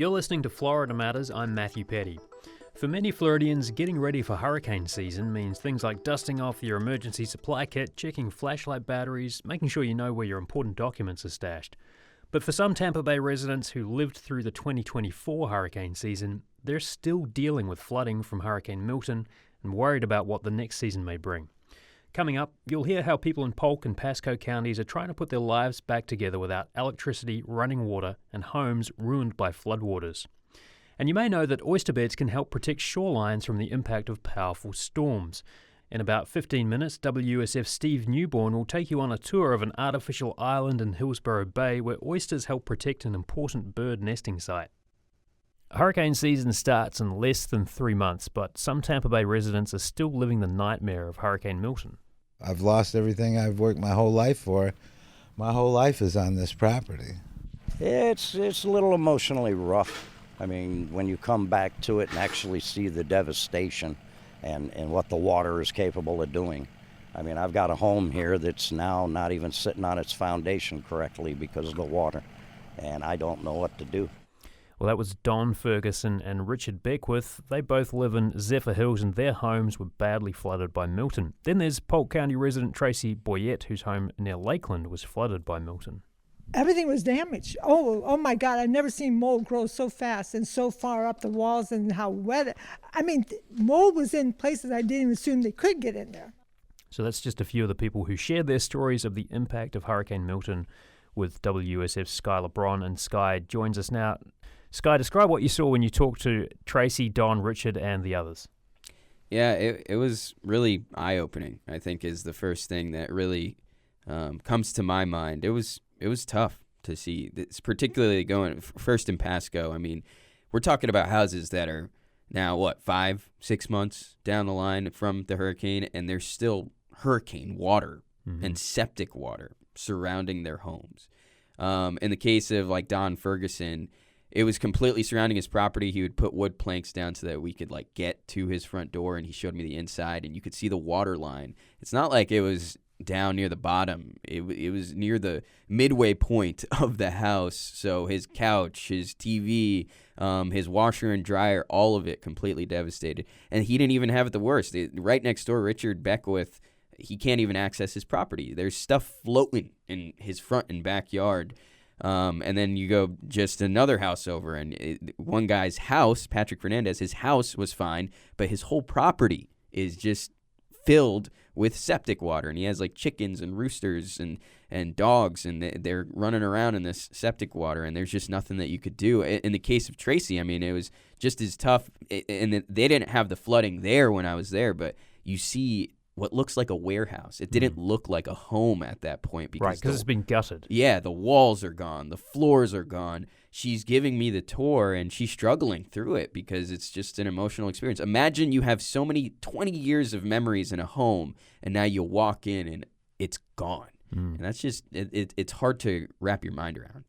You're listening to Florida Matters. I'm Matthew Petty. For many Floridians, getting ready for hurricane season means things like dusting off your emergency supply kit, checking flashlight batteries, making sure you know where your important documents are stashed. But for some Tampa Bay residents who lived through the 2024 hurricane season, they're still dealing with flooding from Hurricane Milton and worried about what the next season may bring. Coming up, you'll hear how people in Polk and Pasco counties are trying to put their lives back together without electricity, running water, and homes ruined by floodwaters. And you may know that oyster beds can help protect shorelines from the impact of powerful storms. In about 15 minutes, WUSF Steve Newborn will take you on a tour of an artificial island in Hillsborough Bay where oysters help protect an important bird nesting site. Hurricane season starts in less than 3 months, but some Tampa Bay residents are still living the nightmare of Hurricane Milton. I've lost everything I've worked my whole life for. My whole life is on this property. It's a little emotionally rough. I mean, when you come back to it and actually see the devastation and what the water is capable of doing. I mean, I've got a home here that's now not even sitting on its foundation correctly because of the water, and I don't know what to do. Well, that was Don Ferguson and Richard Beckwith. They both live in Zephyr Hills and their homes were badly flooded by Milton. Then there's Polk County resident Tracy Boyette, whose home near Lakeland was flooded by Milton. Everything was damaged. Oh my God, I've never seen mold grow so fast and so far up the walls and how wet. I mean, mold was in places I didn't even assume they could get in there. So that's just a few of the people who shared their stories of the impact of Hurricane Milton with WUSF's Sky Lebron. And Sky joins us now. Sky, describe what you saw when you talked to Tracy, Don, Richard, and the others. Yeah, it was really eye-opening, I think, is the first thing that really comes to my mind. It was tough to see, it's particularly going first in Pasco. I mean, we're talking about houses that are now, 5-6 months down the line from the hurricane, and there's still hurricane water and septic water surrounding their homes. In the case of like Don Ferguson, it was completely surrounding his property. He would put wood planks down so that we could get to his front door, and he showed me the inside, and you could see the water line. It's not like it was down near the bottom. It was near the midway point of the house. So his couch, his TV, his washer and dryer, all of it completely devastated. And he didn't even have it the worst. Right next door, Richard Beckwith, he can't even access his property. There's stuff floating in his front and backyard. And then you go just another house over, and one guy's house, Patrick Fernandez, his house was fine, but his whole property is just filled with septic water, and he has chickens and roosters and dogs, and they're running around in this septic water, and there's just nothing that you could do. In the case of Tracy, I mean, it was just as tough, and they didn't have the flooding there when I was there, but you see what looks like a warehouse. It didn't look like a home at that point. Because it's been gutted. Yeah, the walls are gone. The floors are gone. She's giving me the tour, and she's struggling through it because it's just an emotional experience. Imagine you have so many 20 years of memories in a home, and now you walk in, and it's gone. And that's just, it's hard to wrap your mind around.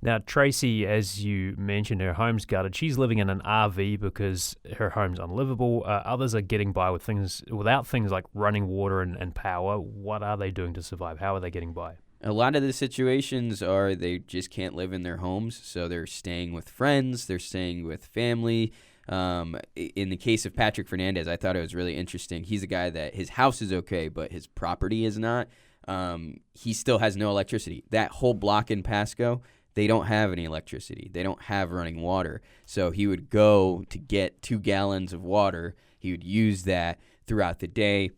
Now, Tracy, as you mentioned, her home's gutted. She's living in an RV because her home's unlivable. Others are getting by without things like running water and power. What are they doing to survive? How are they getting by? A lot of the situations are they just can't live in their homes, so they're staying with friends, they're staying with family. In the case of Patrick Fernandez, I thought it was really interesting. He's a guy that his house is okay, but his property is not. He still has no electricity. That whole block in Pasco, they don't have any electricity. They don't have running water. So he would go to get 2 gallons of water. He would use that throughout the day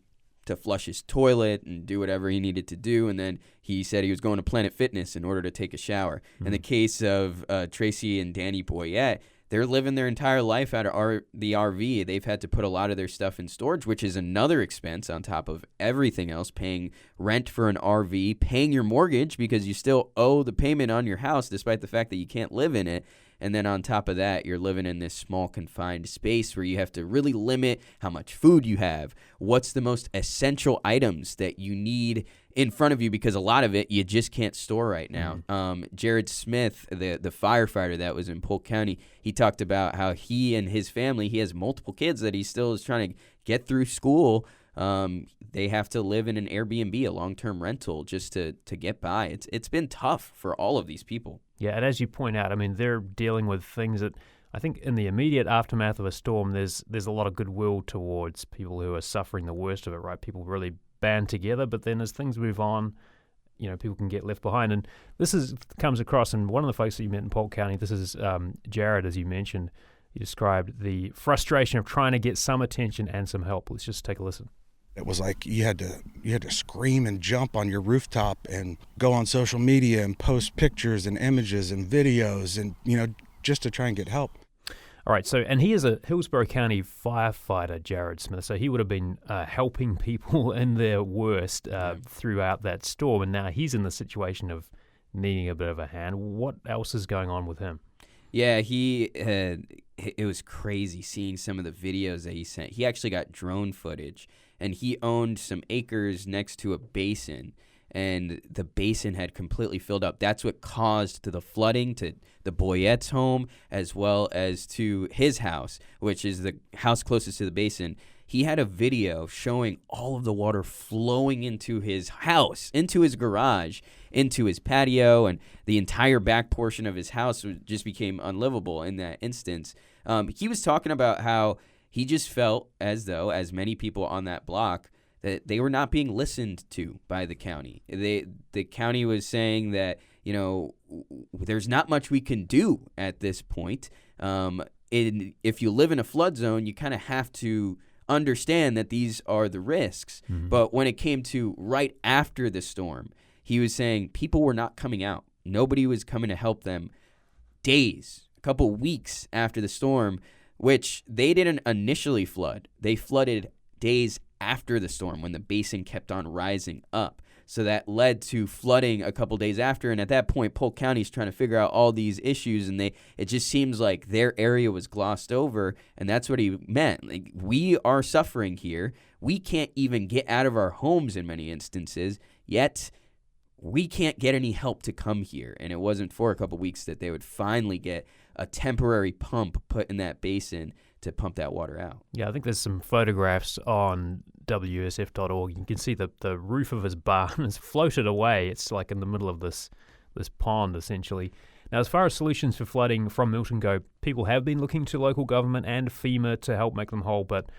to flush his toilet and do whatever he needed to do. And then he said he was going to Planet Fitness in order to take a shower. In the case of Tracy and Danny Boyette, they're living their entire life out of the RV. They've had to put a lot of their stuff in storage, which is another expense on top of everything else, paying rent for an RV, paying your mortgage because you still owe the payment on your house despite the fact that you can't live in it. And then on top of that, you're living in this small confined space where you have to really limit how much food you have. What's the most essential items that you need in front of you, because a lot of it you just can't store right now. Jared Smith, the firefighter that was in Polk County, he talked about how he and his family, he has multiple kids that he still is trying to get through school. They they have to live in an Airbnb, a long-term rental, just to get by. It's been tough for all of these people. Yeah, and as you point out, I mean, they're dealing with things that I think in the immediate aftermath of a storm, there's a lot of goodwill towards people who are suffering the worst of it, right? People really band together, but then as things move on, people can get left behind. And this comes across, and one of the folks that you met in Polk County, this is Jared, as you mentioned. He described the frustration of trying to get some attention and some help. Let's just take a listen. It was like you had to scream and jump on your rooftop and go on social media and post pictures and images and videos and, just to try and get help. All right, and he is a Hillsborough County firefighter, Jared Smith, so he would have been helping people in their worst throughout that storm, and now he's in the situation of needing a bit of a hand. What else is going on with him? Yeah, it was crazy seeing some of the videos that he sent. He actually got drone footage, and he owned some acres next to a basin, and the basin had completely filled up. That's what caused the flooding to the Boyette's home as well as to his house, which is the house closest to the basin. He had a video showing all of the water flowing into his house, into his garage, into his patio, and the entire back portion of his house just became unlivable in that instance. He was talking about how he just felt as though, as many people on that block, that they were not being listened to by the county. The county was saying that, there's not much we can do at this point. If you live in a flood zone, you kind of have to understand that these are the risks. Mm-hmm. But when it came to right after the storm, he was saying people were not coming out. Nobody was coming to help them. Days, a couple weeks after the storm, which they didn't initially flood. They flooded days after the storm when the basin kept on rising up. So that led to flooding a couple days after. And at that point, Polk County is trying to figure out all these issues. And it just seems like their area was glossed over. And that's what he meant. Like, we are suffering here. We can't even get out of our homes in many instances. Yet we can't get any help to come here. And it wasn't for a couple weeks that they would finally get a temporary pump put in that basin to pump that water out. Yeah, I think there's some photographs on WUSF.org. You can see the roof of his barn is floated away. It's like in the middle of this pond, essentially. Now, as far as solutions for flooding from Milton go, people have been looking to local government and FEMA to help make them whole, but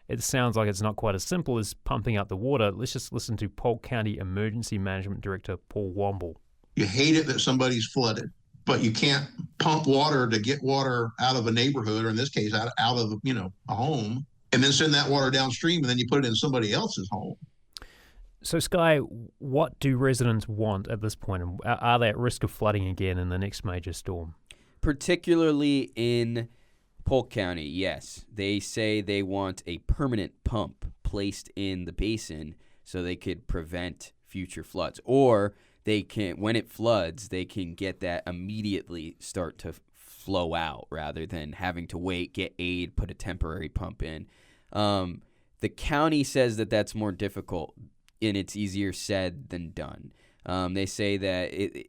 it sounds like it's not quite as simple as pumping out the water. Let's just listen to Polk County Emergency Management Director Paul Womble. You hate it that somebody's flooded, but you can't pump water to get water out of a neighborhood, or in this case, out of a home, and then send that water downstream, and then you put it in somebody else's home. So, Sky, what do residents want at this point? And are they at risk of flooding again in the next major storm? Particularly in Polk County, yes. They say they want a permanent pump placed in the basin so they could prevent future floods. Or they can, when it floods, they can get that immediately start to flow out rather than having to wait, get aid, put a temporary pump in. The county says that that's more difficult, and it's easier said than done. They say that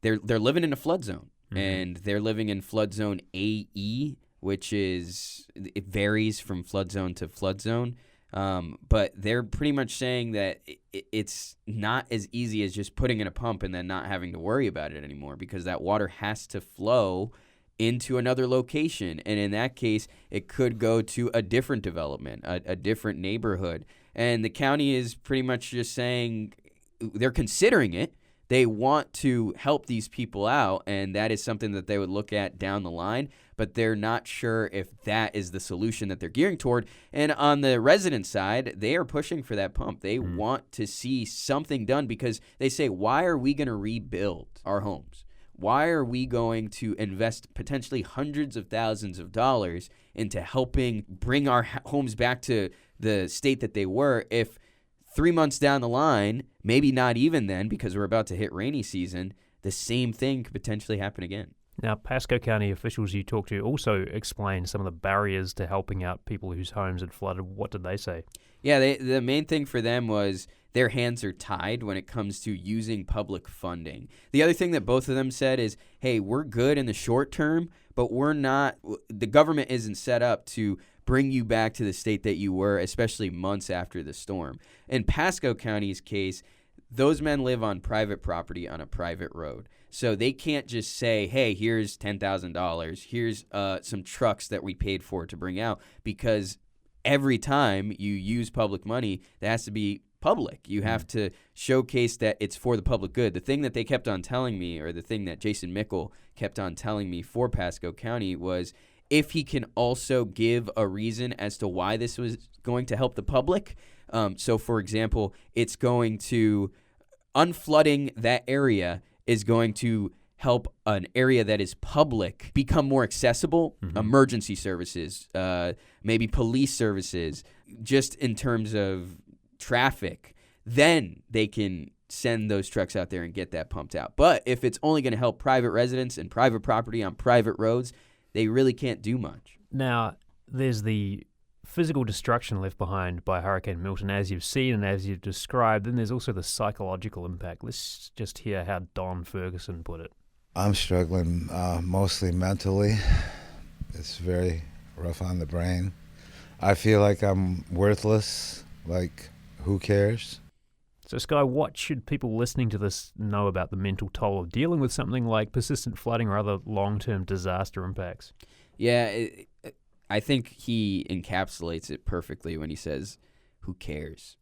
they're living in a flood zone, mm-hmm. and they're living in flood zone AE, which it varies from flood zone to flood zone. But they're pretty much saying that it's not as easy as just putting in a pump and then not having to worry about it anymore, because that water has to flow into another location. And in that case, it could go to a different development, a different neighborhood. And the county is pretty much just saying they're considering it. They want to help these people out, and that is something that they would look at down the line, but they're not sure if that is the solution that they're gearing toward. And on the resident side, they are pushing for that pump. They want to see something done, because they say, why are we going to rebuild our homes? Why are we going to invest potentially hundreds of thousands of dollars into helping bring our homes back to the state that they were if 3 months down the line, maybe not even then, because we're about to hit rainy season, the same thing could potentially happen again? Now, Pasco County officials you talked to also explained some of the barriers to helping out people whose homes had flooded. What did they say? Yeah, the main thing for them was their hands are tied when it comes to using public funding. The other thing that both of them said is, hey, we're good in the short term, but we're not, the government isn't set up to bring you back to the state that you were, especially months after the storm. In Pasco County's case, those men live on private property on a private road. So they can't just say, hey, here's $10,000. Here's some trucks that we paid for to bring out, because every time you use public money, that has to be public. You have to showcase that it's for the public good. The thing that they kept on telling me, or the thing that Jason Mickle kept on telling me for Pasco County, was if he can also give a reason as to why this was going to help the public. So, for example, it's going to unflooding that area is going to help an area that is public become more accessible, emergency services, maybe police services, just in terms of traffic. Then they can send those trucks out there and get that pumped out. But if it's only going to help private residents and private property on private roads, they really can't do much. Now, there's the physical destruction left behind by Hurricane Milton, as you've seen and as you've described. Then there's also the psychological impact. Let's just hear how Don Ferguson put it. I'm struggling mostly mentally. It's very rough on the brain. I feel like I'm worthless. Like, who cares? So, Sky, what should people listening to this know about the mental toll of dealing with something like persistent flooding or other long-term disaster impacts? Yeah, I think he encapsulates it perfectly when he says, who cares?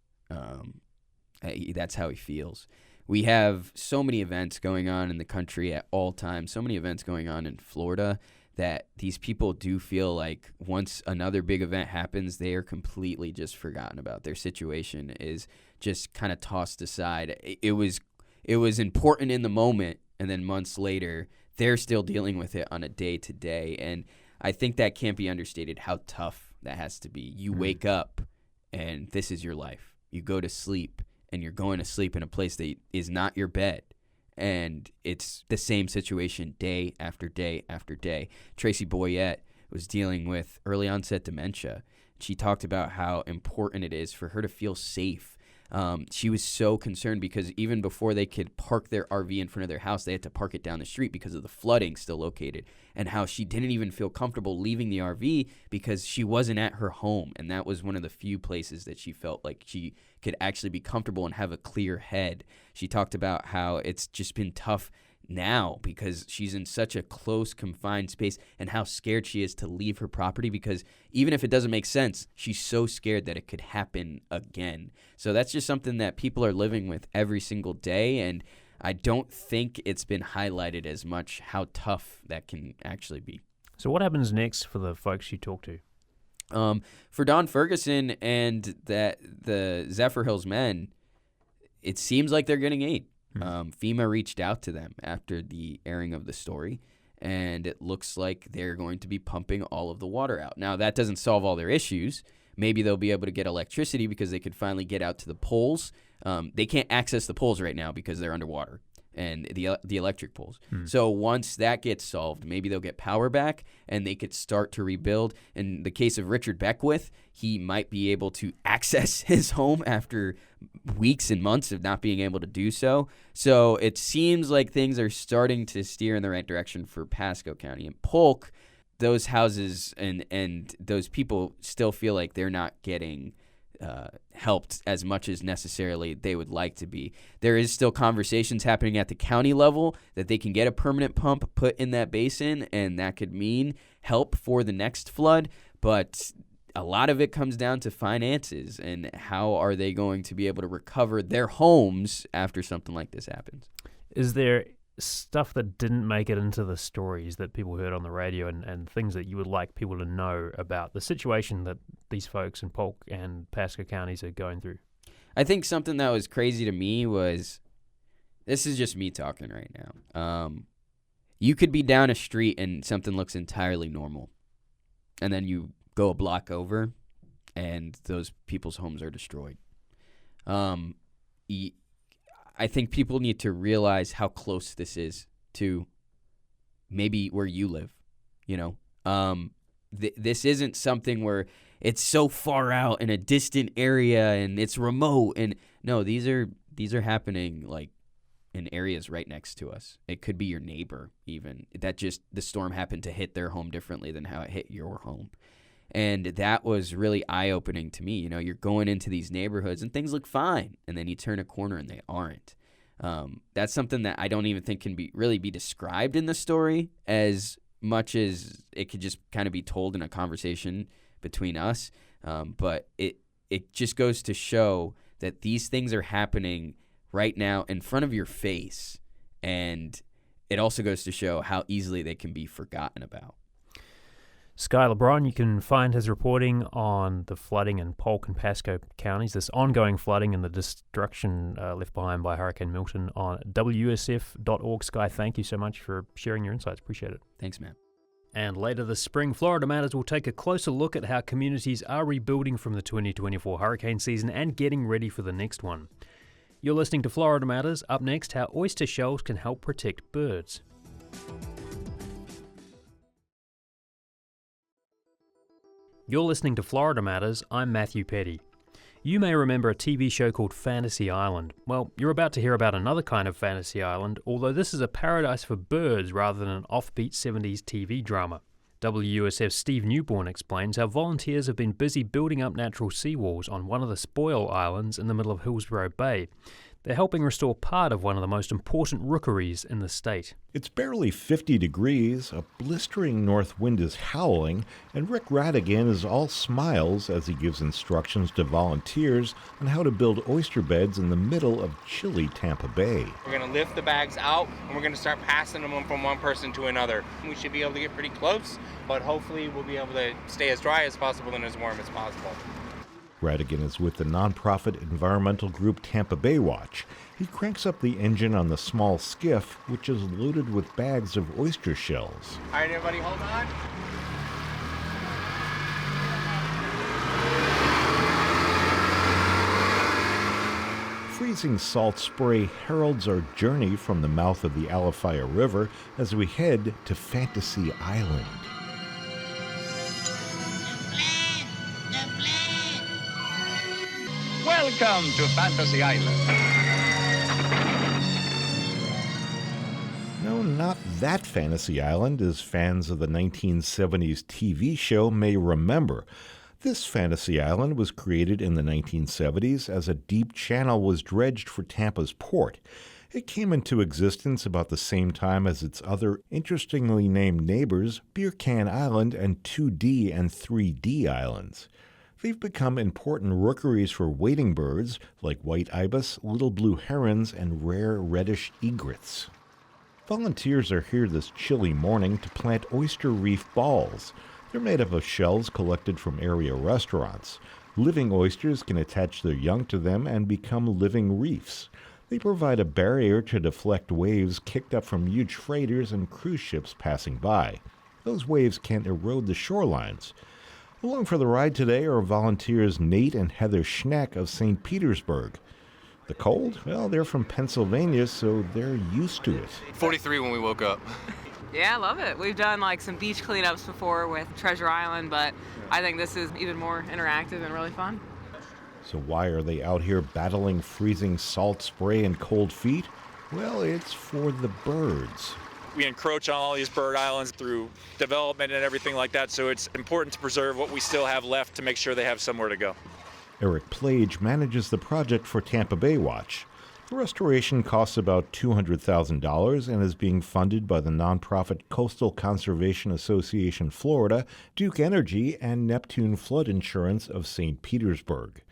That's how he feels. We have so many events going on in the country at all times, so many events going on in Florida, that these people do feel like once another big event happens, they are completely just forgotten about. Their situation is just kind of tossed aside. It was important in the moment, and then months later, they're still dealing with it on a day-to-day. And I think that can't be understated, how tough that has to be. You wake up, and this is your life. You go to sleep, and you're going to sleep in a place that is not your bed. And it's the same situation day after day after day. Tracy Boyette was dealing with early onset dementia. She talked about how important it is for her to feel safe. She was so concerned because even before they could park their RV in front of their house, they had to park it down the street because of the flooding still located, and how she didn't even feel comfortable leaving the RV because she wasn't at her home. And that was one of the few places that she felt like she could actually be comfortable and have a clear head. She talked about how it's just been tough now because she's in such a close, confined space, and how scared she is to leave her property because even if it doesn't make sense, she's so scared that it could happen again. So that's just something that people are living with every single day, and I don't think it's been highlighted as much how tough that can actually be. So what happens next for the folks you talk to? For Don Ferguson and the Zephyr Hills men, it seems like they're getting aid. FEMA reached out to them after the airing of the story, and it looks like they're going to be pumping all of the water out. Now, that doesn't solve all their issues. Maybe they'll be able to get electricity because they could finally get out to the poles. They can't access the poles right now because they're underwater, and the electric poles. So once that gets solved, maybe they'll get power back and they could start to rebuild. In the case of Richard Beckwith, he might be able to access his home after weeks and months of not being able to do so. So it seems like things are starting to steer in the right direction for Pasco County. And Polk, those houses and those people still feel like they're not getting helped as much as necessarily they would like to be. There is still conversations happening at the county level that they can get a permanent pump put in that basin, and that could mean help for the next flood. But a lot of it comes down to finances and how are they going to be able to recover their homes after something like this happens. Is there stuff that didn't make it into the stories that people heard on the radio and things that you would like people to know about the situation that these folks in Polk and Pasco counties are going through? I think something that was crazy to me was, this is just me talking right now. You could be down a street and something looks entirely normal, and then you go a block over and those people's homes are destroyed. I think people need to realize how close this is to maybe where you live. You know, this isn't something where it's so far out in a distant area and it's remote. And no, these are happening like in areas right next to us. It could be your neighbor even. That just the storm happened to hit their home differently than how it hit your home. And that was really eye-opening to me. You know, you're going into these neighborhoods and things look fine, and then you turn a corner and they aren't. That's something that I don't even think can really be described in the story as much as it could just kind of be told in a conversation between us. But it just goes to show that these things are happening right now in front of your face, and it also goes to show how easily they can be forgotten about. Sky Lebron, you can find his reporting on the flooding in Polk and Pasco counties, this ongoing flooding and the destruction left behind by Hurricane Milton on WUSF.org. Sky, thank you so much for sharing your insights. Appreciate it. Thanks, Matt. And later this spring, Florida Matters will take a closer look at how communities are rebuilding from the 2024 hurricane season and getting ready for the next one. You're listening to Florida Matters. Up next, how oyster shells can help protect birds. You're listening to Florida Matters. I'm Matthew Petty. You may remember a TV show called Fantasy Island. Well, you're about to hear about another kind of Fantasy Island, although this is a paradise for birds rather than an offbeat 70s TV drama. WUSF's Steve Newborn explains how volunteers have been busy building up natural seawalls on one of the spoil islands in the middle of Hillsborough Bay. They're helping restore part of one of the most important rookeries in the state. It's barely 50 degrees, a blistering north wind is howling, and Rick Radigan is all smiles as he gives instructions to volunteers on how to build oyster beds in the middle of chilly Tampa Bay. We're going to lift the bags out, and we're going to start passing them from one person to another. We should be able to get pretty close, but hopefully we'll be able to stay as dry as possible and as warm as possible. Radigan is with the nonprofit environmental group Tampa Bay Watch. He cranks up the engine on the small skiff, which is loaded with bags of oyster shells. All right, everybody, hold on. Freezing salt spray heralds our journey from the mouth of the Alafaya River as we head to Fantasy Island. Welcome to Fantasy Island. No, not that Fantasy Island, as fans of the 1970s TV show may remember. This Fantasy Island was created in the 1970s as a deep channel was dredged for Tampa's port. It came into existence about the same time as its other interestingly named neighbors, Beer Can Island and 2D and 3D Islands. They've become important rookeries for wading birds like white ibis, little blue herons, and rare reddish egrets. Volunteers are here this chilly morning to plant oyster reef balls. They're made up of shells collected from area restaurants. Living oysters can attach their young to them and become living reefs. They provide a barrier to deflect waves kicked up from huge freighters and cruise ships passing by. Those waves can't erode the shorelines. Along for the ride today are volunteers Nate and Heather Schneck of St. Petersburg. The cold? Well, they're from Pennsylvania, so they're used to it. 43 when we woke up. Yeah, I love it. We've done like some beach cleanups before with Treasure Island, but I think this is even more interactive and really fun. So why are they out here battling freezing salt spray and cold feet? Well, it's for the birds. We encroach on all these bird islands through development and everything like that, so it's important to preserve what we still have left to make sure they have somewhere to go. Eric Plage manages the project for Tampa Bay Watch. The restoration costs about $200,000 and is being funded by the nonprofit Coastal Conservation Association Florida, Duke Energy, and Neptune Flood Insurance of St. Petersburg.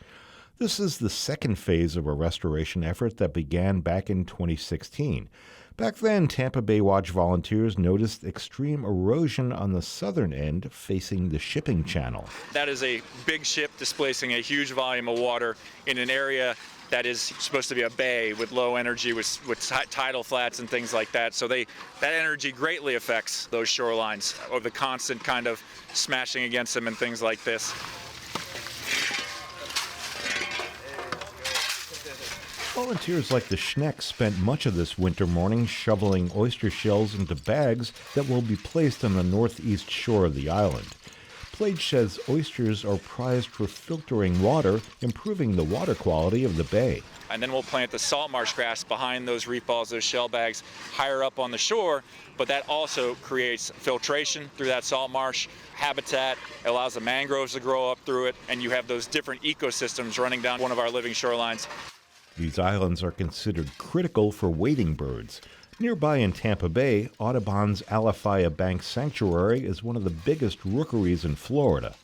This is the second phase of a restoration effort that began back in 2016. Back then, Tampa Bay Watch volunteers noticed extreme erosion on the southern end facing the shipping channel. That is a big ship displacing a huge volume of water in an area that is supposed to be a bay with low energy, with tidal flats and things like that. So that energy greatly affects those shorelines, or the constant kind of smashing against them and things like this. Volunteers like the Schnecks spent much of this winter morning shoveling oyster shells into bags that will be placed on the northeast shore of the island. Plage says oysters are prized for filtering water, improving the water quality of the bay. And then we'll plant the salt marsh grass behind those reef balls, those shell bags, higher up on the shore, but that also creates filtration through that salt marsh habitat. It allows the mangroves to grow up through it, and you have those different ecosystems running down one of our living shorelines. These islands are considered critical for wading birds. Nearby in Tampa Bay, Audubon's Alafaya Bank Sanctuary is one of the biggest rookeries in Florida.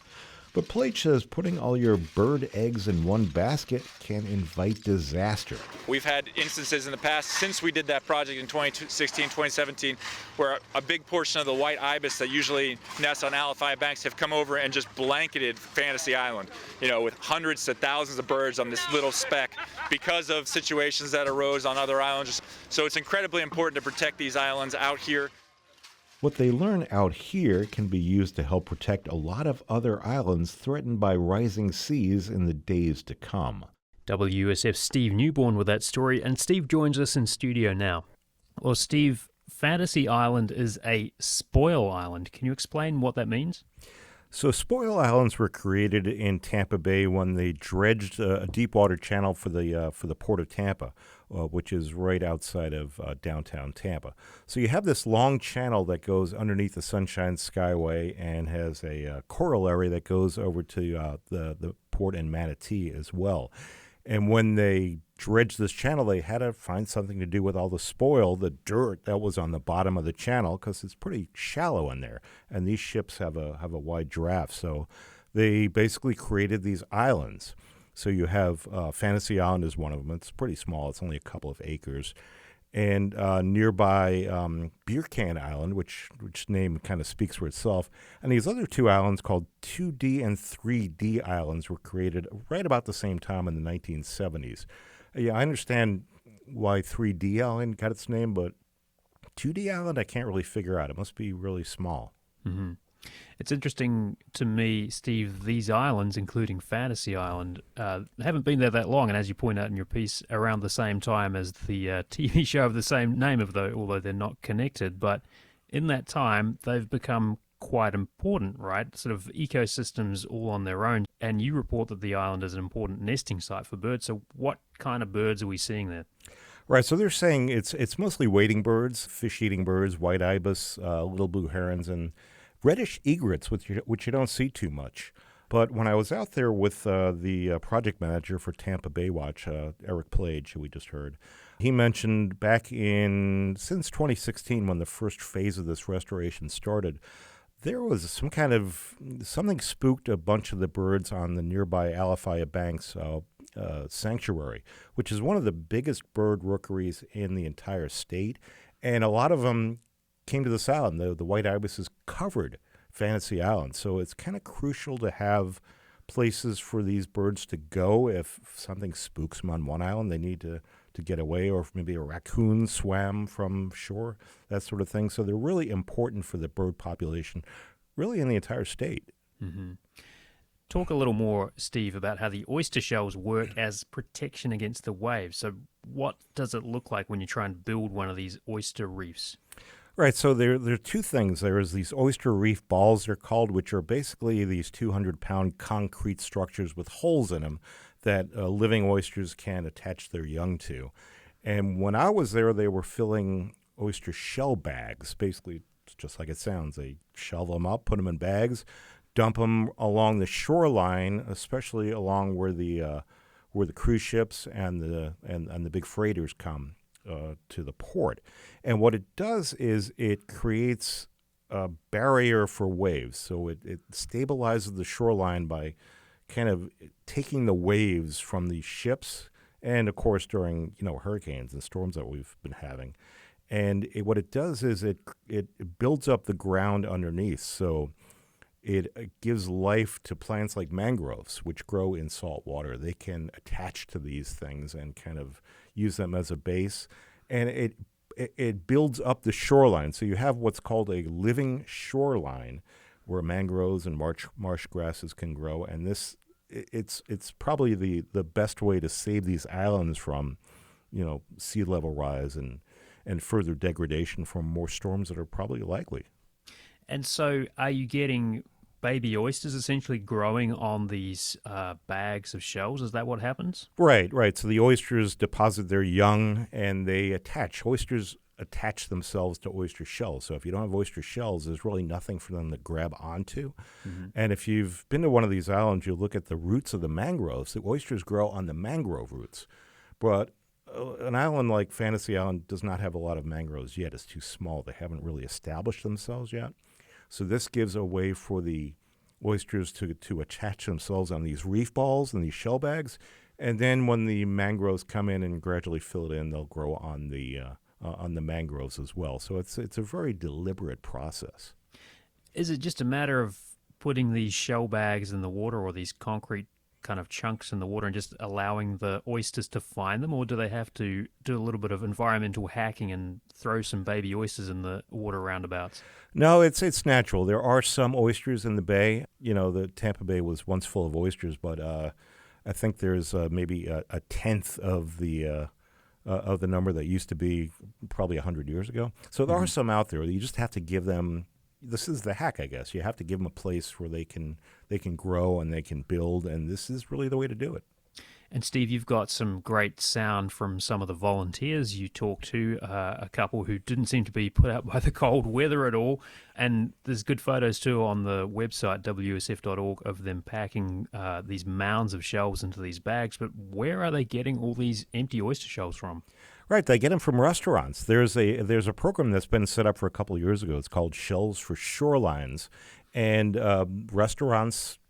But Plage says putting all your bird eggs in one basket can invite disaster. We've had instances in the past, since we did that project in 2016, 2017, where a big portion of the white ibis that usually nest on Alafaya banks have come over and just blanketed Fantasy Island, with hundreds to thousands of birds on this little speck because of situations that arose on other islands. So it's incredibly important to protect these islands out here. What they learn out here can be used to help protect a lot of other islands threatened by rising seas in the days to come. WUSF's Steve Newborn with that story, and Steve joins us in studio now. Well, Steve, Fantasy Island is a spoil island. Can you explain what that means? So spoil islands were created in Tampa Bay when they dredged a deep water channel for the port of Tampa, which is right outside of downtown Tampa. So you have this long channel that goes underneath the Sunshine Skyway and has a corollary that goes over to the port in Manatee as well. And when they dredged this channel, they had to find something to do with all the spoil, the dirt that was on the bottom of the channel, because it's pretty shallow in there. And these ships have a wide draft. So they basically created these islands. So you have Fantasy Island is one of them. It's pretty small. It's only a couple of acres. And nearby Beer Can Island, which name kind of speaks for itself. And these other two islands called 2D and 3D islands were created right about the same time in the 1970s. Yeah, I understand why 3D Island got its name, but 2D Island I can't really figure out. It must be really small. Mm-hmm. It's interesting to me, Steve, these islands, including Fantasy Island, haven't been there that long, and as you point out in your piece, around the same time as the TV show of the same name, although they're not connected. But in that time, they've become quite important, right? Sort of ecosystems all on their own. And you report that the island is an important nesting site for birds. So what kind of birds are we seeing there? Right, so they're saying it's mostly wading birds, fish-eating birds, white ibis, little blue herons, and reddish egrets, which you don't see too much. But when I was out there with the project manager for Tampa Bay Watch, Eric Plage, who we just heard, he mentioned since 2016, when the first phase of this restoration started, there was something spooked a bunch of the birds on the nearby Alafaya Banks sanctuary, which is one of the biggest bird rookeries in the entire state. And a lot of them came to this island. The white ibises covered Fantasy Island. So it's kind of crucial to have places for these birds to go. If something spooks them on one island, they need to get away, or if maybe a raccoon swam from shore, that sort of thing. So they're really important for the bird population, really in the entire state. Mm-hmm. Talk a little more, Steve, about how the oyster shells work as protection against the waves. So what does it look like when you try and build one of these oyster reefs? Right, so there are two things. There is these oyster reef balls, they're called, which are basically these 200-pound concrete structures with holes in them that living oysters can attach their young to. And when I was there, they were filling oyster shell bags. Basically, it's just like it sounds. They shell them up, put them in bags, dump them along the shoreline, especially along where the cruise ships and the big freighters come to the port. And what it does is it creates a barrier for waves. So it stabilizes the shoreline by kind of taking the waves from these ships, and of course during hurricanes and storms that we've been having. And what it does is it builds up the ground underneath. So it gives life to plants like mangroves, which grow in salt water. They can attach to these things and kind of use them as a base, and it builds up the shoreline. So you have what's called a living shoreline, where mangroves and marsh grasses can grow, and it's probably the best way to save these islands from sea level rise and further degradation from more storms that are probably likely. And so, are you getting baby oysters essentially growing on these bags of shells. Is that what happens? Right. So the oysters deposit their young, and they attach. Oysters attach themselves to oyster shells. So if you don't have oyster shells, there's really nothing for them to grab onto. Mm-hmm. And if you've been to one of these islands, you look at the roots of the mangroves. The oysters grow on the mangrove roots. But an island like Fantasy Island does not have a lot of mangroves yet. It's too small. They haven't really established themselves yet. So this gives a way for the oysters to attach themselves on these reef balls and these shell bags. And then when the mangroves come in and gradually fill it in, they'll grow on the mangroves as well. So it's a very deliberate process. Is it just a matter of putting these shell bags in the water or these concrete kind of chunks in the water and just allowing the oysters to find them, or do they have to do a little bit of environmental hacking and throw some baby oysters in the water roundabouts? No, it's natural. There are some oysters in the bay. The Tampa Bay was once full of oysters, but I think there's maybe a tenth of the number that used to be probably 100 years ago. So there are some out there. You just have to give them. This is the hack, I guess. You have to give them a place where they can grow and they can build, and this is really the way to do it. And Steve, you've got some great sound from some of the volunteers you talked to, a couple who didn't seem to be put out by the cold weather at all. And there's good photos too on the website, WUSF.org, of them packing these mounds of shells into these bags. But where are they getting all these empty oyster shells from? Right, they get them from restaurants. There's a program that's been set up for a couple of years ago. It's called Shells for Shorelines, and restaurants,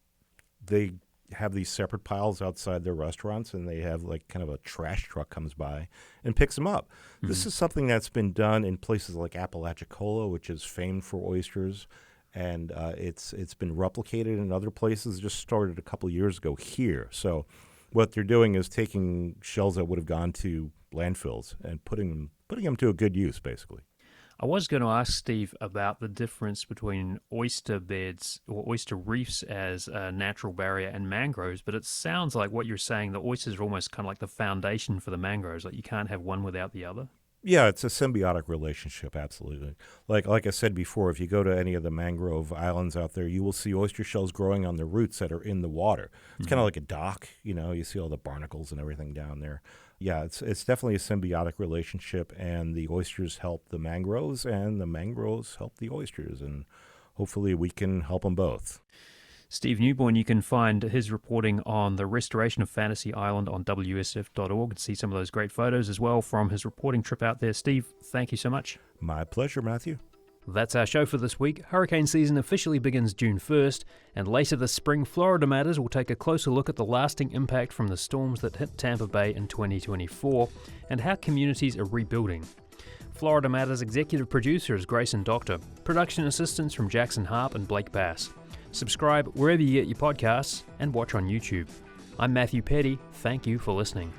they have these separate piles outside their restaurants, and they have like kind of a trash truck comes by and picks them up. Mm-hmm. This is something that's been done in places like Apalachicola, which is famed for oysters, and it's been replicated in other places. It just started a couple of years ago here. So what they're doing is taking shells that would have gone to landfills and putting them to a good use, basically. I was going to ask Steve about the difference between oyster beds or oyster reefs as a natural barrier and mangroves, but it sounds like what you're saying, the oysters are almost kind of like the foundation for the mangroves, like you can't have one without the other. Yeah, it's a symbiotic relationship, absolutely. Like I said before, if you go to any of the mangrove islands out there, you will see oyster shells growing on the roots that are in the water. It's kind of like a dock, you see all the barnacles and everything down there. Yeah, it's definitely a symbiotic relationship, and the oysters help the mangroves, and the mangroves help the oysters, and hopefully we can help them both. Steve Newborn, you can find his reporting on the restoration of Fantasy Island on WUSF.org and see some of those great photos as well from his reporting trip out there. Steve, thank you so much. My pleasure, Matthew. That's our show for this week. Hurricane season officially begins June 1st, and later this spring, Florida Matters will take a closer look at the lasting impact from the storms that hit Tampa Bay in 2024 and how communities are rebuilding. Florida Matters executive producer is Grayson Doctor. Production assistants from Jackson Harp and Blake Bass. Subscribe wherever you get your podcasts and watch on YouTube. I'm Matthew Petty. Thank you for listening.